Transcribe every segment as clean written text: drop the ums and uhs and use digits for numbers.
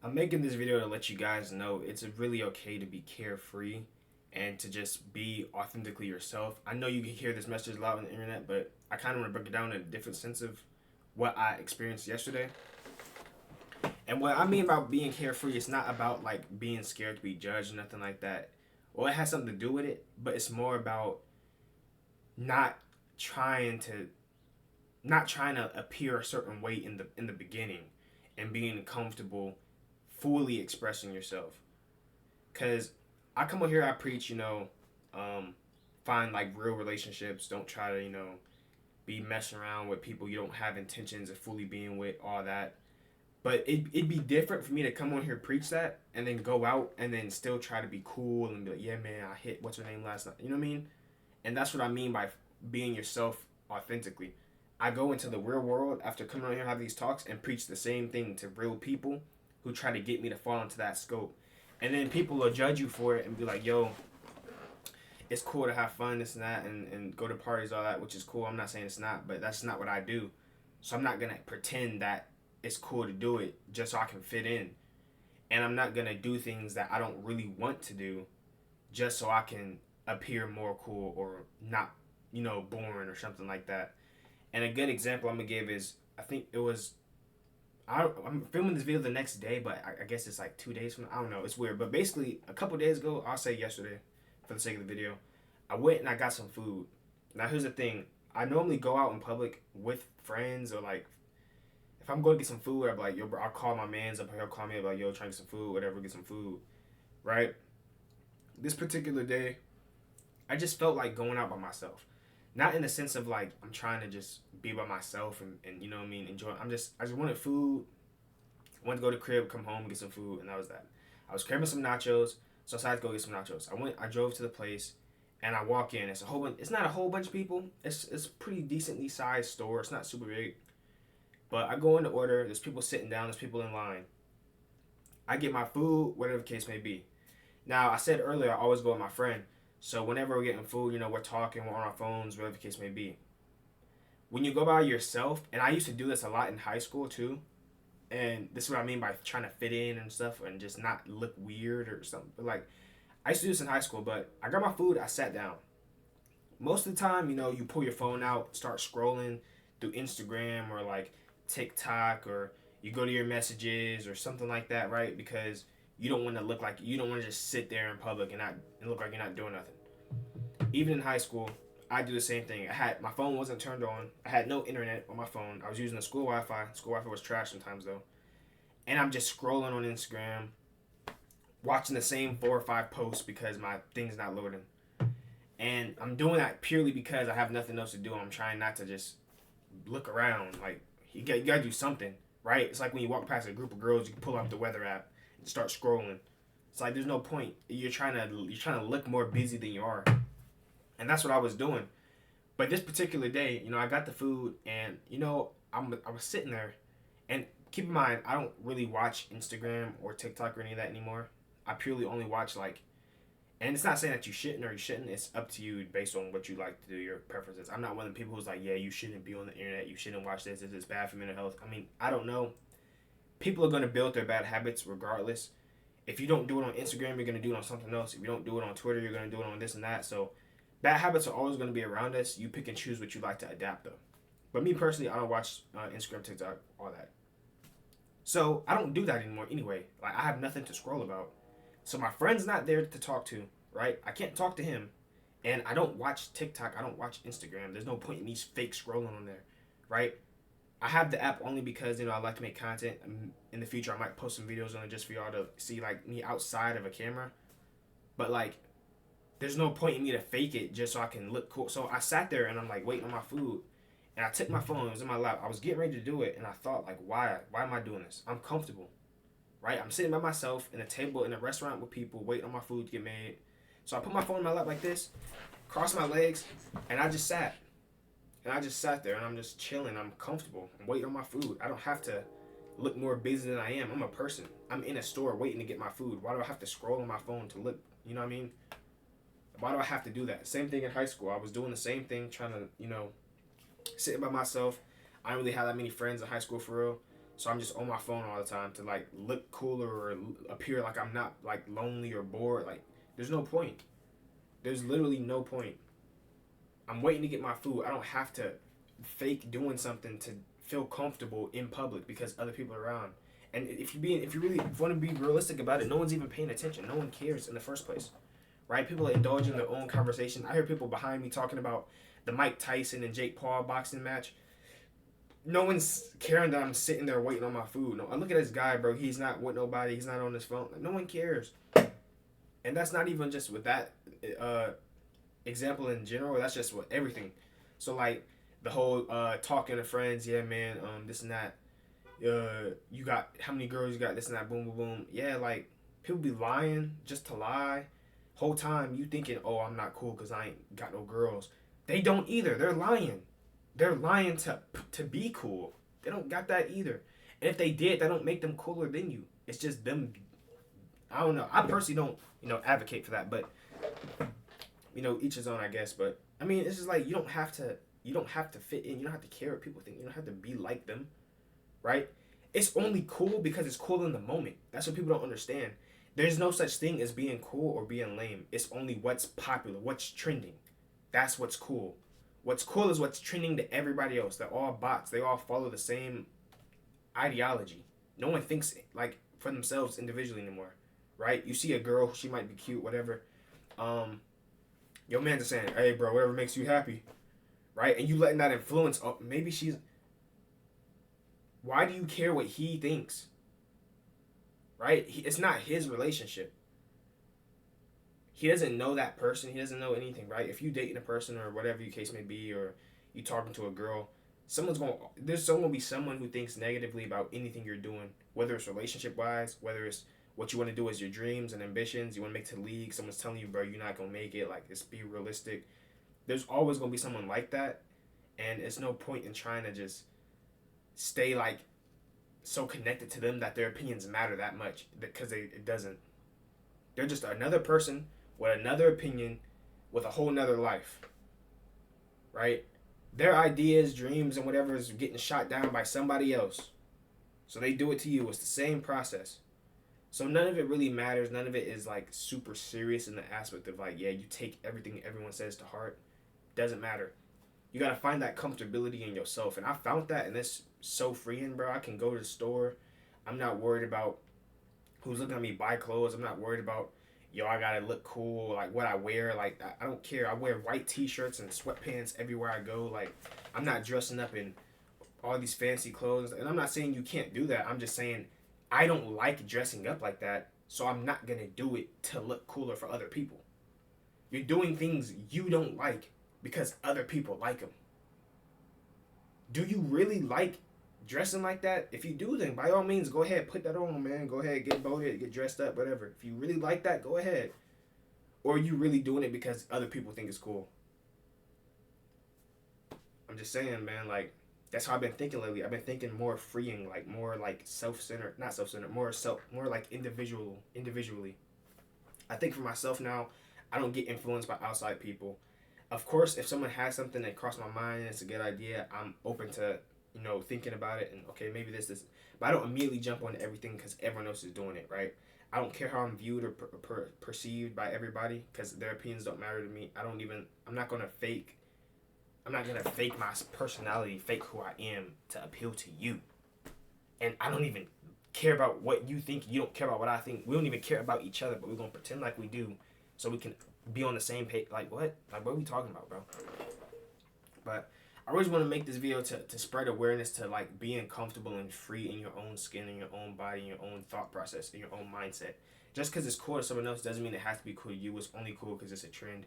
I'm making this video to let you guys know it's really okay to be carefree and to just be authentically yourself. I know you can hear this message a lot on the internet, but I kind of want to break it down in a different sense of what I experienced yesterday. And what I mean about being carefree, it's not about like being scared to be judged or nothing like that. Well, it has something to do with it, but it's more about not trying to not trying to appear a certain way in the beginning and being comfortable fully expressing yourself. Cause I come over here, I preach, um, find like real relationships. Don't try to, be messing around with people you don't have intentions of fully being with, all that. But it'd be different for me to come on here, preach that, and then go out and then still try to be cool and be like, yeah, man, I hit what's her name last night. You know what I mean? And that's what I mean by being yourself authentically. I go into the real world after coming on here and have these talks and preach the same thing to real people who try to get me to fall into that scope. And then people will judge you for it and be like, yo, it's cool to have fun, this and that, and go to parties, all that, which is cool. I'm not saying it's not, but that's not what I do. So I'm not going to pretend that it's cool to do it just so I can fit in. And I'm not going to do things that I don't really want to do just so I can appear more cool or not, boring or something like that. And a good example I'm going to give is I think it was I'm filming this video the next day, but I guess it's like 2 days from. I don't know. It's weird, but basically, a couple days ago, I'll say yesterday, for the sake of the video, I went and I got some food. Now here's the thing: I normally go out in public with friends or like if I'm going to get some food, I'm like, yo, bro, I'll call my man's up, or he'll call me up like, yo, trying to get some food, whatever, get some food, right? This particular day, I just felt like going out by myself. Not in the sense of like I'm trying to just be by myself and you know what I mean, enjoy. I just wanted food. I went to go to the crib, come home, get some food, and that was that. I was craving some nachos, so I decided to go get some nachos. I drove to the place, and I walk in. It's a whole bunch. It's not a whole bunch of people. It's a pretty decently sized store. It's not super big, but I go in to order. There's people sitting down. There's people in line. I get my food, whatever the case may be. Now I said earlier I always go with my friend. So whenever we're getting food, we're talking, we're on our phones, whatever the case may be. When you go by yourself, and I used to do this a lot in high school too, and this is what I mean by trying to fit in and stuff and just not look weird or something. But like, I used to do this in high school, but I got my food, I sat down. Most of the time, you pull your phone out, start scrolling through Instagram or like TikTok, or you go to your messages or something like that, right? Because you don't want to just sit there in public and look like you're not doing nothing. Even in high school, I do the same thing. My phone wasn't turned on. I had no internet on my phone. I was using the school Wi-Fi. School Wi-Fi was trash sometimes though. And I'm just scrolling on Instagram, watching the same 4 or 5 posts because my thing's not loading. And I'm doing that purely because I have nothing else to do. I'm trying not to just look around. Like you gotta do something, right? It's like when you walk past a group of girls, you can pull up the weather app and start scrolling. It's like there's no point. You're trying to look more busy than you are, and that's what I was doing. But this particular day, I got the food, and I was sitting there, and keep in mind, I don't really watch Instagram or TikTok or any of that anymore. I purely only watch like, and it's not saying that you shouldn't or you shouldn't. It's up to you based on what you like to do, your preferences. I'm not one of the people who's like, yeah, you shouldn't be on the internet. You shouldn't watch this. This is bad for mental health. I mean, I don't know. People are gonna build their bad habits regardless. If you don't do it on Instagram, you're gonna do it on something else. If you don't do it on Twitter, you're gonna do it on this and that. So bad habits are always gonna be around us. You pick and choose what you like to adapt though. But me personally, I don't watch Instagram, TikTok, all that. So I don't do that anymore anyway. Like I have nothing to scroll about. So my friend's not there to talk to, right? I can't talk to him. And I don't watch TikTok. I don't watch Instagram. There's no point in me fake scrolling on there, right? I have the app only because I like to make content. In the future, I might post some videos on it just for y'all to see like me outside of a camera. But like, there's no point in me to fake it just so I can look cool. So I sat there and I'm like waiting on my food, and I took my phone. It was in my lap. I was getting ready to do it, and I thought like, why? Why am I doing this? I'm comfortable, right? I'm sitting by myself in a table in a restaurant with people waiting on my food to get made. So I put my phone in my lap like this, crossed my legs, and I just sat. And I just sat there and I'm just chilling. I'm comfortable. I'm waiting on my food. I don't have to look more busy than I am. I'm a person. I'm in a store waiting to get my food. Why do I have to scroll on my phone to look? You know what I mean? Why do I have to do that? Same thing in high school. I was doing the same thing, trying to, sitting by myself. I didn't really have that many friends in high school for real. So I'm just on my phone all the time to like look cooler or appear like I'm not like lonely or bored. Like there's no point. There's literally no point. I'm waiting to get my food. I don't have to fake doing something to feel comfortable in public because other people are around. And if you really want to be realistic about it, no one's even paying attention. No one cares in the first place, right? People are indulging in their own conversation. I hear people behind me talking about the Mike Tyson and Jake Paul boxing match. No one's caring that I'm sitting there waiting on my food. No, I look at this guy, bro. He's not with nobody. He's not on his phone. Like, no one cares. And that's not even just with that example in general. That's just with everything. So like the whole talking to friends, yeah, man, this and that. You got how many girls you got? This and that. Boom, boom, boom. Yeah, like people be lying just to lie. Whole time you thinking, oh, I'm not cool because I ain't got no girls. They don't either. They're lying. They're lying to be cool. They don't got that either. And if they did, that don't make them cooler than you. It's just them. I don't know. I personally don't, advocate for that. But each his own, I guess. But I mean, it's just like you don't have to. You don't have to fit in. You don't have to care what people think. You don't have to be like them, right? It's only cool because it's cool in the moment. That's what people don't understand. There's no such thing as being cool or being lame. It's only what's popular, what's trending. That's what's cool. What's cool is what's trending to everybody else. They're all bots. They all follow the same ideology. No one thinks like for themselves individually anymore, right? You see a girl, she might be cute, whatever. Your man's just saying, "Hey, bro, whatever makes you happy," right? And you letting that influence. Oh, maybe she's. Why do you care what he thinks? Right? It's not his relationship. He doesn't know that person. He doesn't know anything, right? If you dating a person or whatever your case may be, or you talking to a girl, there's going to be someone who thinks negatively about anything you're doing, whether it's relationship wise, whether it's what you want to do as your dreams and ambitions. You want to make to the league. Someone's telling you, bro, you're not going to make it. Like, just be realistic. There's always going to be someone like that. And it's no point in trying to just stay like so connected to them that their opinions matter that much, because it doesn't. They're just another person with another opinion with a whole nother life, right? Their ideas, dreams, and whatever is getting shot down by somebody else. So they do it to you. It's the same process. So none of it really matters. None of it is like super serious in the aspect of like, yeah, you take everything everyone says to heart. Doesn't matter. You gotta find that comfortability in yourself. And I found that, and it's so freeing, bro. I can go to the store. I'm not worried about who's looking at me buy clothes. I'm not worried about, I gotta look cool, like what I wear. Like, I don't care. I wear white t-shirts and sweatpants everywhere I go. Like, I'm not dressing up in all these fancy clothes. And I'm not saying you can't do that. I'm just saying I don't like dressing up like that, so I'm not gonna do it to look cooler for other people. You're doing things you don't like because other people like them. Do you really like dressing like that? If you do, then by all means, go ahead, put that on, man. Go ahead, get voted, get dressed up, whatever. If you really like that, go ahead. Or are you really doing it because other people think it's cool? I'm just saying, man, like, that's how I've been thinking lately. I've been thinking more freeing, like more like self-centered, not self-centered, more like individually. I think for myself now, I don't get influenced by outside people. Of course, if someone has something that crossed my mind and it's a good idea, I'm open to, thinking about it and, okay, maybe this. But I don't immediately jump on everything because everyone else is doing it, right? I don't care how I'm viewed or perceived by everybody because their opinions don't matter to me. I'm not going to fake my personality, fake who I am to appeal to you. And I don't even care about what you think. You don't care about what I think. We don't even care about each other, but we're going to pretend like we do so we can be on the same page. Like, what? Like, what are we talking about, bro? But I always want to make this video to spread awareness to, like, being comfortable and free in your own skin, in your own body, in your own thought process, in your own mindset. Just because it's cool to someone else doesn't mean it has to be cool to you. It's only cool because it's a trend.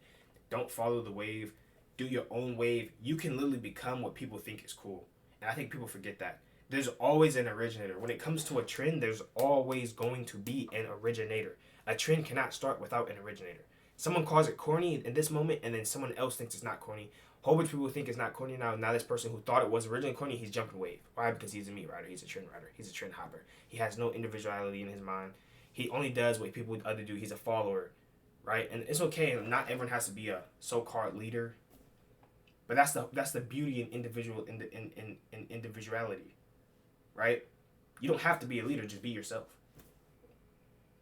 Don't follow the wave. Do your own wave. You can literally become what people think is cool. And I think people forget that. There's always an originator. When it comes to a trend, there's always going to be an originator. A trend cannot start without an originator. Someone calls it corny in this moment, and then someone else thinks it's not corny. A whole bunch of people think it's not corny now. Now this person who thought it was originally corny, he's jumping wave. Why? Because he's a meat rider. He's a trend rider. He's a trend hopper. He has no individuality in his mind. He only does what people would other do. He's a follower, right? And it's okay. Not everyone has to be a so-called leader. But that's the beauty in individuality, right? You don't have to be a leader. Just be yourself.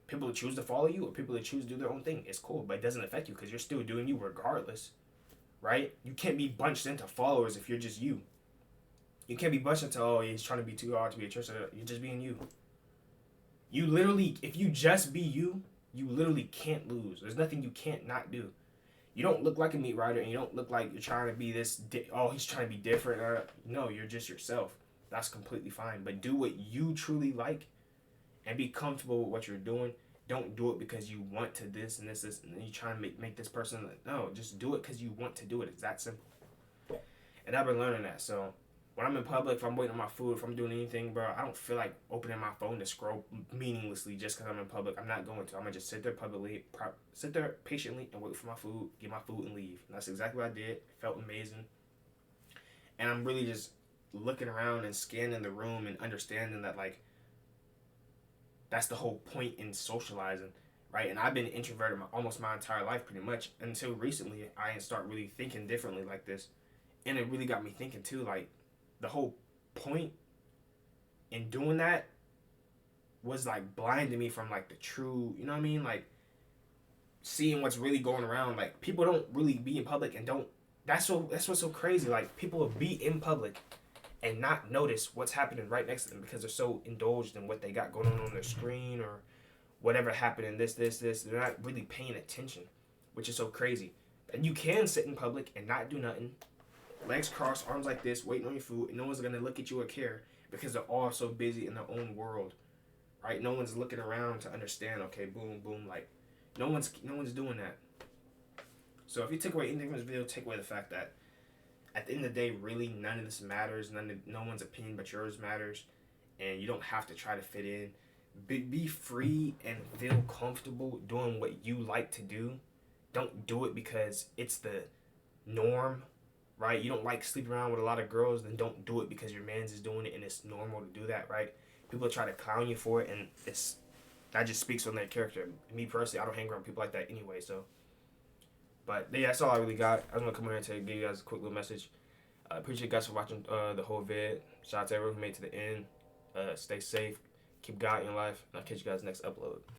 People that choose to follow you or people that choose to do their own thing, it's cool, but it doesn't affect you because you're still doing you regardless, right? You can't be bunched into followers if you're just you. You can't be bunched into, oh, he's trying to be too hard to be a church. You're just being you. You literally, if you just be you, you literally can't lose. There's nothing you can't not do. You don't look like a meat rider and you don't look like you're trying to be this, he's trying to be different. No, you're just yourself. That's completely fine. But do what you truly like and be comfortable with what you're doing. Don't do it because you want to this and this, and then you try to make this person. No, just do it because you want to do it. It's that simple. And I've been learning that. So when I'm in public, if I'm waiting on my food, if I'm doing anything, bro, I don't feel like opening my phone to scroll meaninglessly just because I'm in public. I'm not going to. I'm going to just sit there patiently and wait for my food, get my food, and leave. And that's exactly what I did. It felt amazing. And I'm really just looking around and scanning the room and understanding that, like, that's the whole point in socializing, right? And I've been introverted almost my entire life pretty much until recently I didn't start really thinking differently like this. And it really got me thinking too, like, the whole point in doing that was like blinding me from like the true, you know what I mean? Like seeing what's really going around. Like people don't really be in public and don't, that's what's so crazy. Like people will be in public and not notice what's happening right next to them because they're so indulged in what they got going on their screen or whatever happened in this. They're not really paying attention, which is so crazy. And you can sit in public and not do nothing, legs crossed, arms like this, waiting on your food, and no one's gonna look at you or care because they're all so busy in their own world, right? No one's looking around to understand. Okay, boom, boom. Like, no one's doing that. So if you take away anything from this video, take away the fact that at the end of the day, really none of this matters. No one's opinion but yours matters, and you don't have to try to fit in. Be free and feel comfortable doing what you like to do. Don't do it because it's the norm, right? You don't like sleeping around with a lot of girls, then don't do it because your man's is doing it and it's normal to do that, right? People try to clown you for it, and that just speaks on their character. Me personally, I don't hang around people like that anyway, so. But yeah, that's all I really got. I was gonna come here and give you guys a quick little message. I appreciate you guys for watching the whole vid. Shout out to everyone who made it to the end. Stay safe, keep God in your life, and I'll catch you guys next upload.